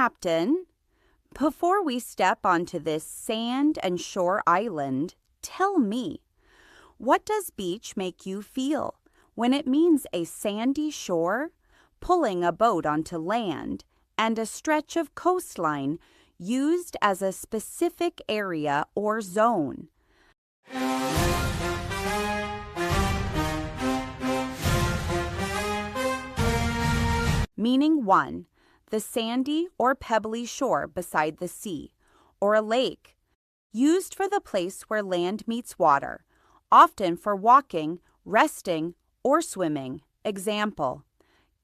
Captain, before we step onto this sand and shore island, tell me, what does beach make you feel when it means a sandy shore, pulling a boat onto land, and a stretch of coastline used as a specific area or zone? Meaning 1. The sandy or pebbly shore beside the sea, or a lake, used for the place where land meets water, often for walking, resting, or swimming. Example: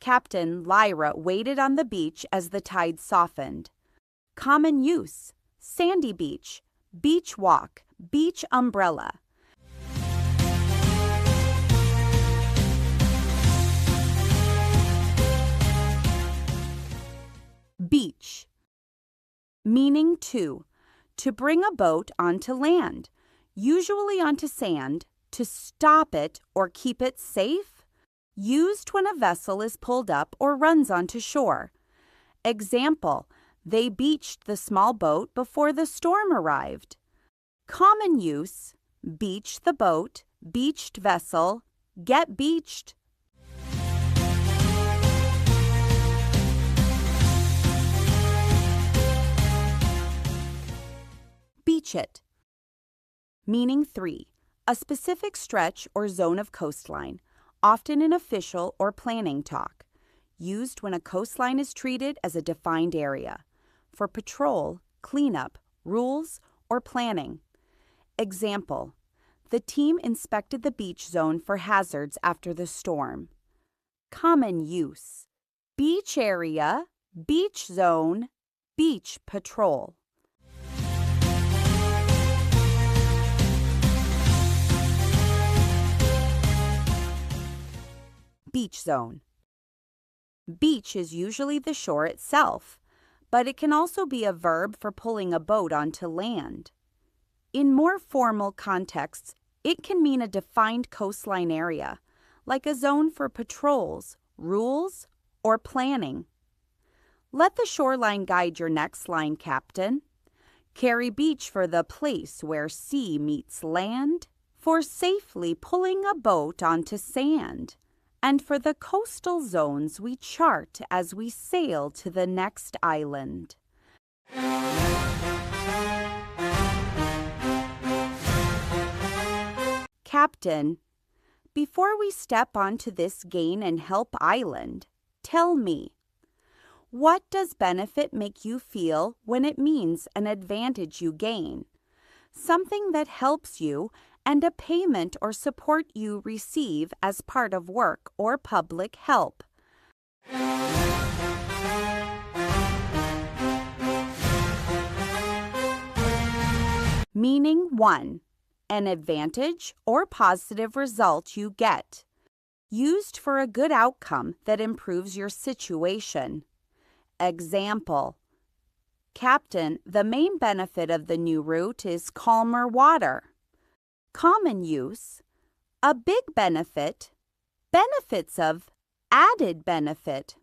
Captain Lyra waited on the beach as the tide softened. Common use: sandy beach, beach walk, beach umbrella. Beach. Meaning 2. To bring a boat onto land, usually onto sand, to stop it or keep it safe. Used when a vessel is pulled up or runs onto shore. Example: They beached the small boat before the storm arrived. Common use: beach the boat, beached vessel, get beached. Beach it. Meaning 3. A specific stretch or zone of coastline, often in official or planning talk. Used when a coastline is treated as a defined area, for patrol, cleanup, rules, or planning. Example: The team inspected the beach zone for hazards after the storm. Common use: beach area, beach zone, beach patrol. Beach zone. Beach is usually the shore itself, but it can also be a verb for pulling a boat onto land. In more formal contexts, it can mean a defined coastline area, like a zone for patrols, rules, or planning. Let the shoreline guide your next line, Captain. Carry beach for the place where sea meets land, for safely pulling a boat onto sand, and for the coastal zones we chart as we sail to the next island. Captain, before we step onto this gain and help island, tell me, what does benefit make you feel when it means an advantage you gain, something that helps you, and a payment or support you receive as part of work or public help? Meaning 1. An advantage or positive result you get. Used for a good outcome that improves your situation. Example: Captain, the main benefit of the new route is calmer water. Common use: a big benefit, benefits of, added benefit.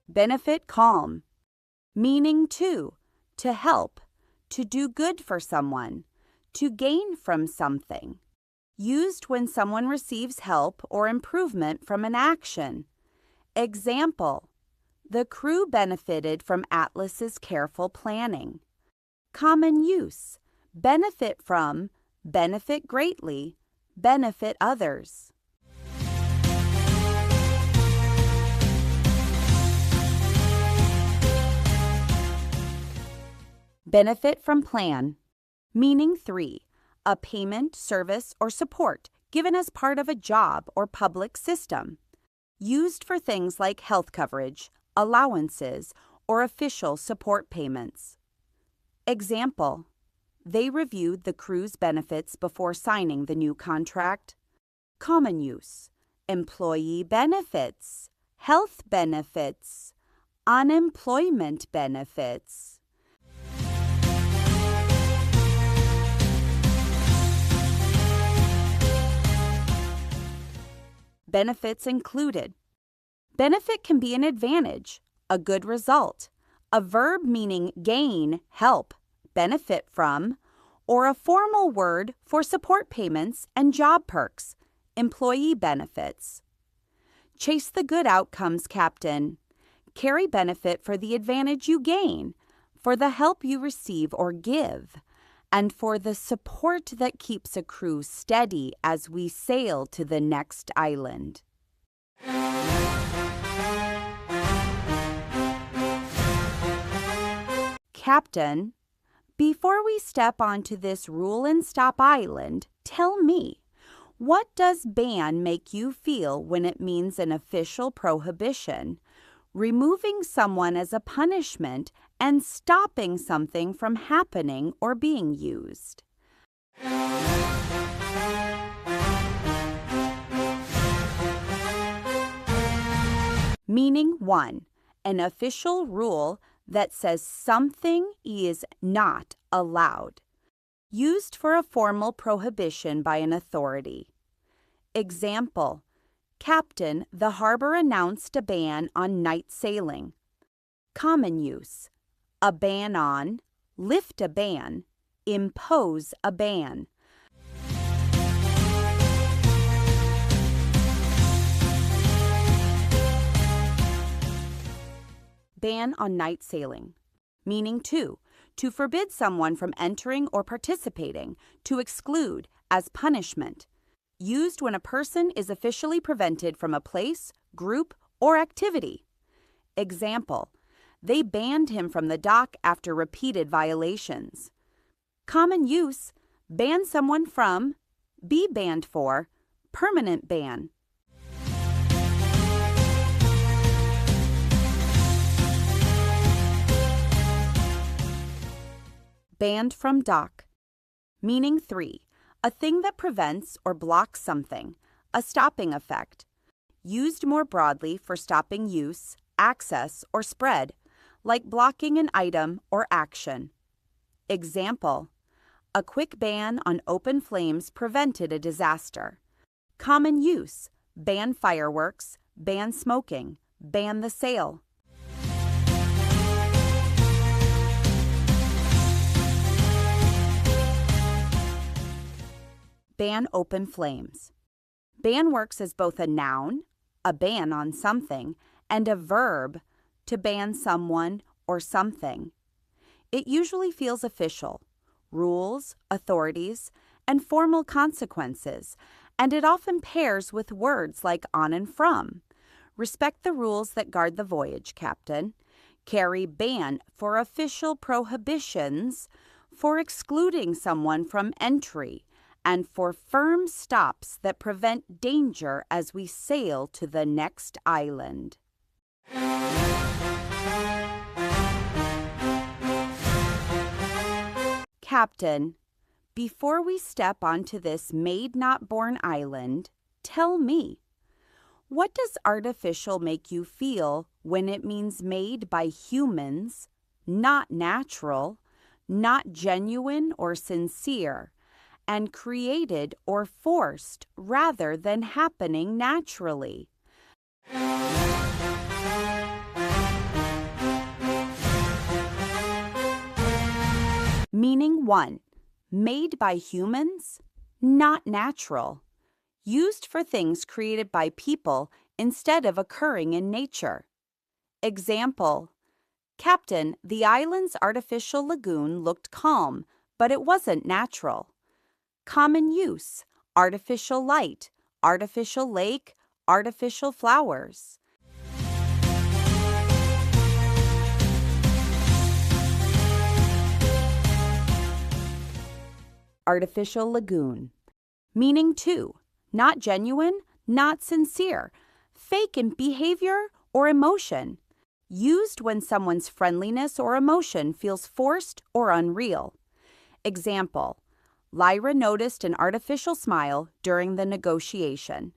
Benefit calm. Meaning 2. To help, to do good for someone, to gain from something. Used when someone receives help or improvement from an action. Example: The crew benefited from Atlas's careful planning. Common use: benefit from, benefit greatly, benefit others. Benefit from plan. Meaning 3. A payment, service, or support given as part of a job or public system. Used for things like health coverage, allowances, or official support payments. Example: They reviewed the crew's benefits before signing the new contract. Common use: employee benefits, health benefits, unemployment benefits. benefits included. Benefit can be an advantage, a good result, a verb meaning gain, help, benefit from, or a formal word for support payments and job perks, employee benefits. Chase the good outcomes, Captain. Carry benefit for the advantage you gain, for the help you receive or give, and for the support that keeps a crew steady as we sail to the next island. Captain, before we step onto this rule and stop island, tell me, what does ban make you feel when it means an official prohibition, removing someone as a punishment and stopping something from happening or being used? Meaning 1. An official rule that says something is not allowed, used for a formal prohibition by an authority. Example: Captain, the harbor announced a ban on night sailing. Common use: a ban on, lift a ban, impose a ban. Ban on night sailing. Meaning 2. To forbid someone from entering or participating, to exclude, as punishment. Used when a person is officially prevented from a place, group, or activity. Example: they banned him from the dock after repeated violations. Common use: ban someone from, be banned for, permanent ban. Banned from dock. Meaning 3. A thing that prevents or blocks something, a stopping effect. Used more broadly for stopping use, access, or spread, like blocking an item or action. Example: a quick ban on open flames prevented a disaster. Common use: ban fireworks, ban smoking, ban the sale. Ban open flames. Ban works as both a noun, a ban on something, and a verb, to ban someone or something. It usually feels official, rules, authorities, and formal consequences, and it often pairs with words like on and from. Respect the rules that guard the voyage, Captain. Carry ban for official prohibitions, for excluding someone from entry, and for firm stops that prevent danger as we sail to the next island. Captain, before we step onto this made-not-born island, tell me, what does artificial make you feel when it means made by humans, not natural, not genuine or sincere, and created or forced rather than happening naturally? Meaning 1. Made by humans, not natural. Used for things created by people instead of occurring in nature. Example: Captain, the island's artificial lagoon looked calm, but it wasn't natural. Common use: artificial light, artificial lake, artificial flowers. Artificial lagoon. Meaning 2. Not genuine, not sincere, fake in behavior or emotion. Used when someone's friendliness or emotion feels forced or unreal. Example: Lyra noticed an artificial smile during the negotiation.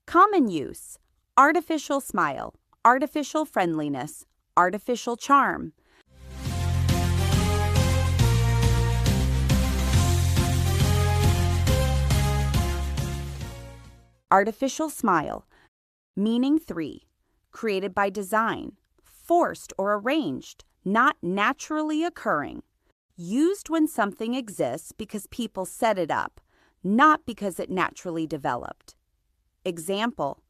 Common use: artificial smile, artificial friendliness, artificial charm. Artificial smile, Meaning 3. Created by design, forced or arranged, not naturally occurring. Used when something exists because people set it up, not because it naturally developed. Example,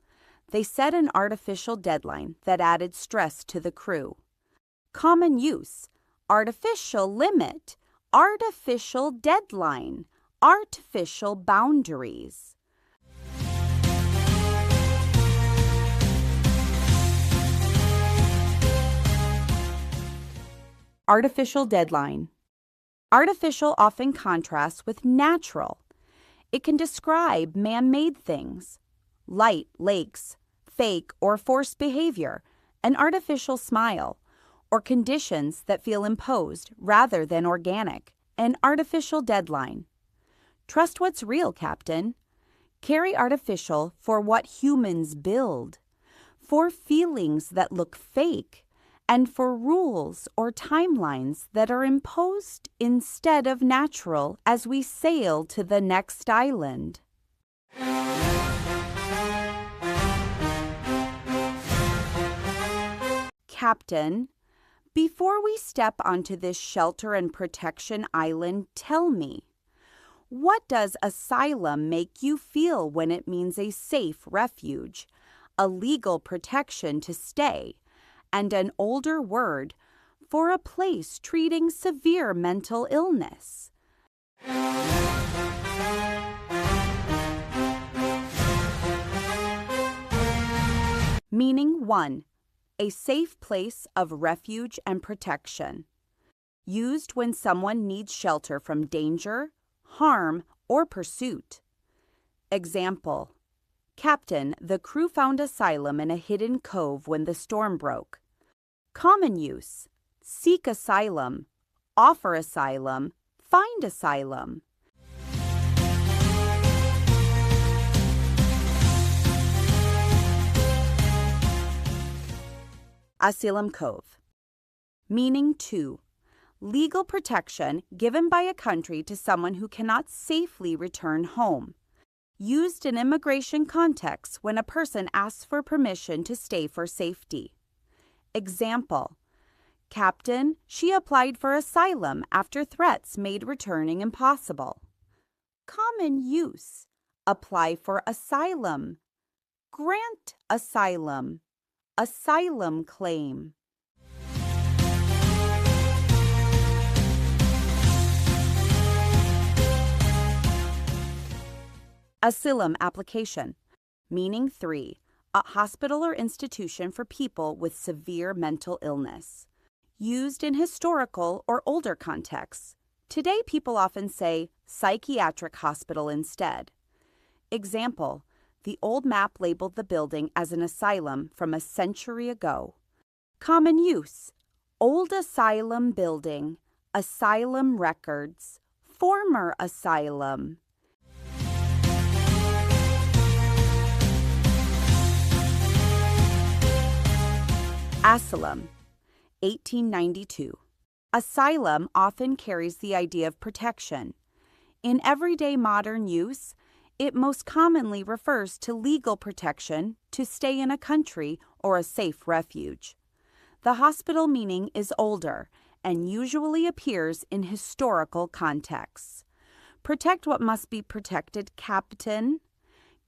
they set an artificial deadline that added stress to the crew. Common use, artificial limit, artificial deadline, artificial boundaries. Artificial deadline. Artificial often contrasts with natural. It can describe man-made things, light, lakes, fake or forced behavior, an artificial smile, or conditions that feel imposed rather than organic, an artificial deadline. Trust what's real, Captain. Carry artificial for what humans build, for feelings that look fake, and for rules or timelines that are imposed instead of natural as we sail to the next island. Captain, before we step onto this shelter and protection island, tell me, what does asylum make you feel when it means a safe refuge, a legal protection to stay, and an older word for a place treating severe mental illness? Meaning 1. A safe place of refuge and protection. Used when someone needs shelter from danger, harm, or pursuit. Example, Captain, the crew found asylum in a hidden cove when the storm broke. Common use, seek asylum, offer asylum, find asylum. Asylum cove. Meaning 2. Legal protection given by a country to someone who cannot safely return home. Used in immigration contexts when a person asks for permission to stay for safety. Example, Captain, she applied for asylum after threats made returning impossible. Common use, apply for asylum, grant asylum, asylum claim. Asylum application. Meaning 3. A hospital or institution for people with severe mental illness. Used in historical or older contexts. Today, people often say psychiatric hospital instead. Example, the old map labeled the building as an asylum from a century ago. Common use, old asylum building, asylum records, former asylum. Asylum, 1892. Asylum often carries the idea of protection. In everyday modern use, it most commonly refers to legal protection to stay in a country or a safe refuge. The hospital meaning is older and usually appears in historical contexts. Protect what must be protected, Captain.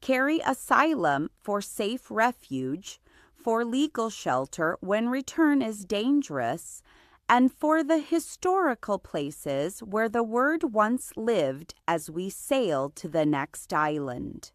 Carry asylum for safe refuge, for legal shelter when return is dangerous, and for the historical places where the word once lived as we sail to the next island.